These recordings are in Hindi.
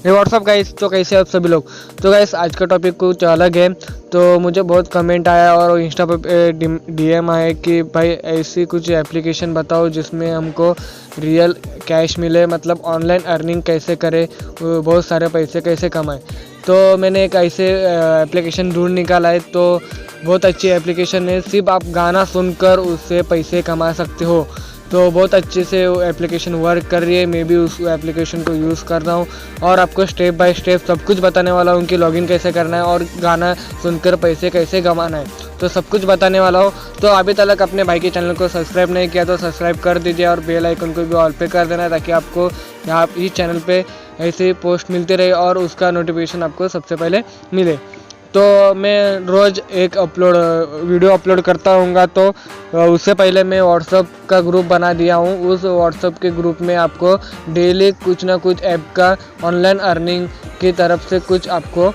हे व्हाट्सअप गाइस, तो कैसे आप सभी लोग। तो गाइस आज का टॉपिक कुछ अलग है। तो मुझे बहुत कमेंट आया और इंस्टा पे डीएम आए कि भाई ऐसी कुछ एप्लीकेशन बताओ जिसमें हमको रियल कैश मिले, मतलब ऑनलाइन अर्निंग कैसे करें, बहुत सारे पैसे कैसे कमाएं। तो मैंने एक ऐसे एप्लीकेशन ढूंढ निकाला है। तो बहुत अच्छी एप्लीकेशन है, सिर्फ आप गाना सुनकर उससे पैसे कमा सकते हो। तो बहुत अच्छे से वो एप्लीकेशन वर्क कर रही है। मैं भी उस एप्लीकेशन को यूज़ कर रहा हूँ और आपको स्टेप बाय स्टेप सब कुछ बताने वाला हूँ कि लॉगिन कैसे करना है और गाना सुनकर पैसे कैसे कमाना है। तो सब कुछ बताने वाला हूँ। तो अभी तक अपने भाई के चैनल को सब्सक्राइब नहीं किया तो सब्सक्राइब कर दीजिए और बेल आइकन को भी ऑल पे कर देना, ताकि आपको यहाँ इस चैनल पर ऐसे पोस्ट मिलते रहे और उसका नोटिफिकेशन आपको सबसे पहले मिले। तो मैं रोज़ एक वीडियो अपलोड करता हूँगा। तो उससे पहले मैं व्हाट्सअप का ग्रुप बना दिया हूँ। उस व्हाट्सअप के ग्रुप में आपको डेली कुछ ना कुछ ऐप का ऑनलाइन अर्निंग की तरफ से कुछ आपको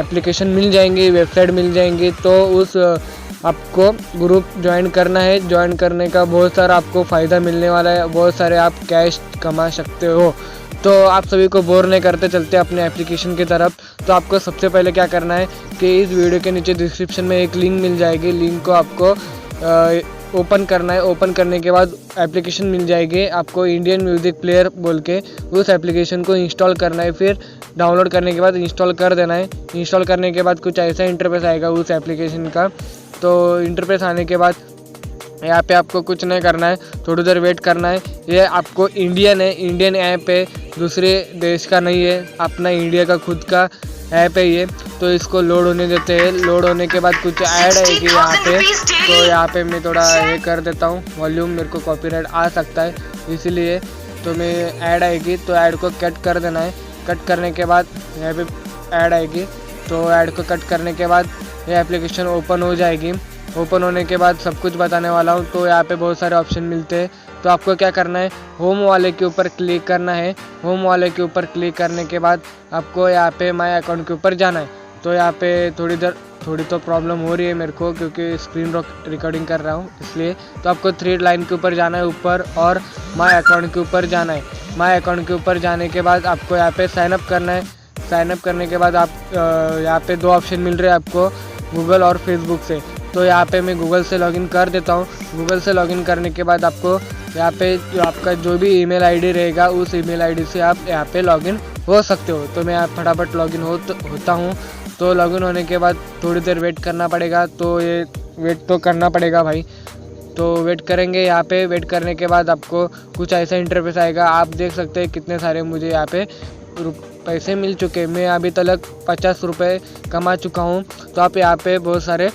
एप्लीकेशन मिल जाएंगी, वेबसाइट मिल जाएंगी। तो उस आपको ग्रुप ज्वाइन करना है। ज्वाइन करने का बहुत सारा आपको फ़ायदा मिलने वाला है, बहुत सारे आप कैश कमा सकते हो। तो आप सभी को बोर नहीं करते, चलते अपने एप्लीकेशन की तरफ। तो आपको सबसे पहले क्या करना है कि इस वीडियो के नीचे डिस्क्रिप्शन में एक लिंक मिल जाएगी। लिंक को आपको ओपन करना है। ओपन करने के बाद एप्लीकेशन मिल जाएगी आपको, इंडियन म्यूज़िक प्लेयर बोल के। उस एप्लीकेशन को इंस्टॉल करना है। फिर डाउनलोड करने के बाद इंस्टॉल कर देना है। इंस्टॉल करने के बाद कुछ ऐसा इंटरफेस आएगा उस एप्लीकेशन का। तो इंटरफेस आने के बाद यहाँ पे आपको कुछ नहीं करना है, थोड़ी देर वेट करना है। ये आपको इंडियन ऐप है, दूसरे देश का नहीं है, अपना इंडिया का खुद का ऐप है ये। तो इसको लोड होने देते हैं। लोड होने के बाद कुछ ऐड आएगी यहाँ पे। तो यहाँ पे मैं थोड़ा ये कर देता हूँ वॉल्यूम, मेरे को कॉपीराइट आ सकता है इसीलिए। तो मैं ऐड आएगी तो ऐड को कट कर देना है। कट करने के बाद यहाँ पे ऐड आएगी, तो ऐड को कट करने के बाद ये एप्लीकेशन ओपन हो जाएगी। ओपन होने के बाद सब कुछ बताने वाला हूँ। तो यहाँ पे बहुत सारे ऑप्शन मिलते हैं। तो आपको क्या करना है, होम वाले के ऊपर क्लिक करना है। होम वाले के ऊपर क्लिक करने के बाद आपको यहाँ पे माय अकाउंट के ऊपर जाना है। तो यहाँ पे थोड़ी तो प्रॉब्लम हो रही है मेरे को, क्योंकि स्क्रीन रिकॉर्डिंग कर रहा हूँ इसलिए। तो आपको 3 लाइन के ऊपर जाना है ऊपर, और माय अकाउंट के ऊपर जाना है। माय अकाउंट के ऊपर जाने के बाद आपको यहाँ पे साइनअप करना है। साइनअप करने के बाद आप यहाँ पे 2 ऑप्शन मिल रहे हैं आपको, गूगल और फेसबुक से। तो यहाँ पे मैं गूगल से लॉगिन कर देता हूँ। गूगल से लॉगिन करने के बाद आपको यहाँ पे जो आपका जो भी ईमेल आईडी रहेगा उस ईमेल आईडी से आप यहाँ पे लॉगिन हो सकते हो। तो मैं यहाँ फटाफट लॉगिन होता हूँ। तो लॉगिन होने के बाद थोड़ी देर वेट करना पड़ेगा। तो ये वेट तो करना पड़ेगा भाई। तो वेट करेंगे। यहाँ पे वेट करने के बाद आपको कुछ ऐसा इंटरफेस आएगा। आप देख सकते हैं कितने सारे मुझे यहाँ पे पैसे मिल चुके हैं। मैं अभी तक 50 रुपये कमा चुका हूँ। तो आप यहाँ पे बहुत सारे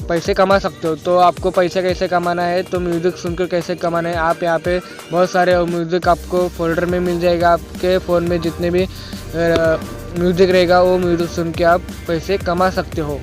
पैसे कमा सकते हो। तो आपको पैसे कैसे कमाना है, तो म्यूज़िक सुनकर कैसे कमाना है, आप यहाँ पे बहुत सारे म्यूज़िक आपको फोल्डर में मिल जाएगा। आपके फ़ोन में जितने भी म्यूज़िक रहेगा वो म्यूज़िक सुन के आप पैसे कमा सकते हो।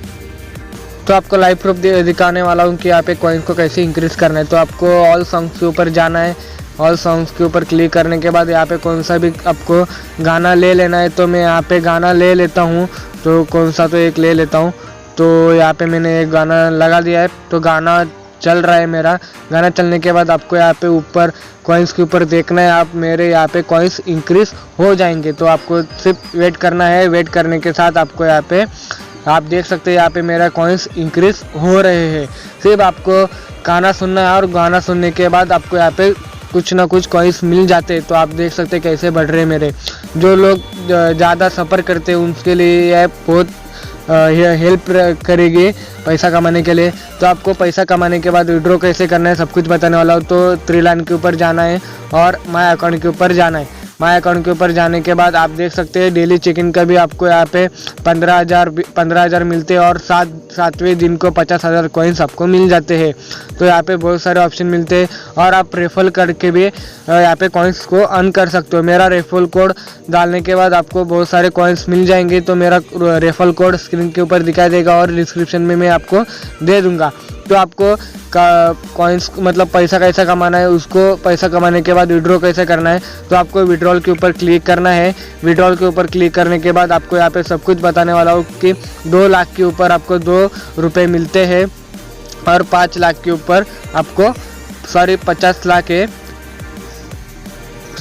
तो आपको लाइव प्रूफ दिखाने वाला हूँ कि यहाँ पे कॉइन्स को कैसे इंक्रीज़ करना है। तो आपको ऑल सॉन्ग्स के ऊपर जाना है। ऑल सॉन्ग्स के ऊपर क्लिक करने के बाद यहाँ पे कौन सा भी आपको गाना ले लेना है। तो मैं यहाँ पे गाना ले लेता हूँ। तो कौन सा तो एक ले लेता हूँ। तो यहाँ पे मैंने एक गाना लगा दिया है। तो गाना चल रहा है मेरा। गाना चलने के बाद आपको यहाँ पे ऊपर कॉइन्स के ऊपर देखना है। आप मेरे यहाँ पे कॉइन्स इंक्रीज़ हो जाएंगे। तो आपको सिर्फ वेट करना है। वेट करने के साथ आपको यहाँ पे आप देख सकते हैं यहाँ पे मेरा कॉइन्स इंक्रीज़ हो रहे हैं। सिर्फ आपको गाना सुनना है और गाना सुनने के बाद आपको यहाँ पे कुछ ना कुछ कॉइन्स मिल जाते हैं। तो आप देख सकते हैं कैसे बढ़ रहे हैं मेरे। जो लोग ज़्यादा सफ़र करते हैं उनके लिए यह बहुत हेल्प करेगी पैसा कमाने के लिए। तो आपको पैसा कमाने के बाद विड्रॉ कैसे करना है सब कुछ बताने वाला हूँ। तो 3 लाइन के ऊपर जाना है और माय अकाउंट के ऊपर जाना है। माय अकाउंट के ऊपर जाने के बाद आप देख सकते हैं डेली चेक इन का भी आपको यहाँ पे 15,000 मिलते हैं और 7वें दिन को 50,000 कॉइन्स आपको मिल जाते हैं। तो यहाँ पे बहुत सारे ऑप्शन मिलते हैं और आप रेफर करके भी यहाँ पे कॉइन्स को अर्न कर सकते हो। मेरा रेफर कोड डालने के बाद आपको बहुत सारे कॉइन्स मिल जाएंगे। तो मेरा रेफर कोड स्क्रीन के ऊपर दिखाई देगा और डिस्क्रिप्शन में मैं आपको दे दूँगा। तो आपको कॉइन्स मतलब पैसा कैसा कमाना है, उसको पैसा कमाने के बाद विड्रॉ कैसे करना है। तो आपको विड्रॉल के ऊपर क्लिक करना है। विड्रॉल के ऊपर क्लिक करने के बाद आपको यहाँ पे सब कुछ बताने वाला हूँ कि 2 लाख के ऊपर आपको 2 रुपये मिलते हैं और 5 लाख के ऊपर आपको 50 लाख है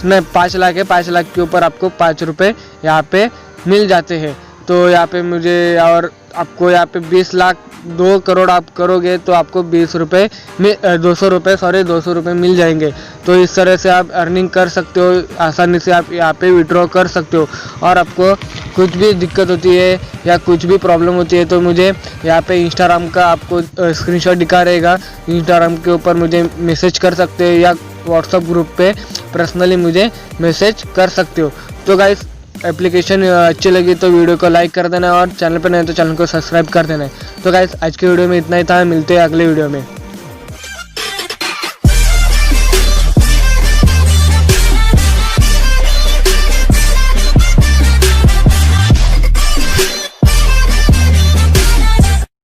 नहीं 5 लाख है, 5 लाख के ऊपर आपको 5 रुपये यहाँ पे मिल जाते हैं। तो यहाँ पे मुझे और आपको यहाँ पे 20 लाख 2 करोड़ आप करोगे तो आपको 20 रुपये में 200 रुपये 200 रुपये मिल जाएंगे। तो इस तरह से आप अर्निंग कर सकते हो, आसानी से आप यहाँ पे विड्रॉ कर सकते हो। और आपको कुछ भी दिक्कत होती है या कुछ भी प्रॉब्लम होती है तो मुझे यहाँ पे इंस्टाग्राम का आपको स्क्रीनशॉट दिखा रहेगा, इंस्टाग्राम के ऊपर मुझे मैसेज कर सकते हो या व्हाट्सअप ग्रुप पे पर्सनली मुझे मैसेज कर सकते हो। तो गाइस एप्लीकेशन अच्छी लगी तो वीडियो को लाइक कर देना और चैनल पर नहीं तो चैनल को सब्सक्राइब कर देना। तो गाइस आज के वीडियो में इतना ही था, मिलते हैं अगले वीडियो में।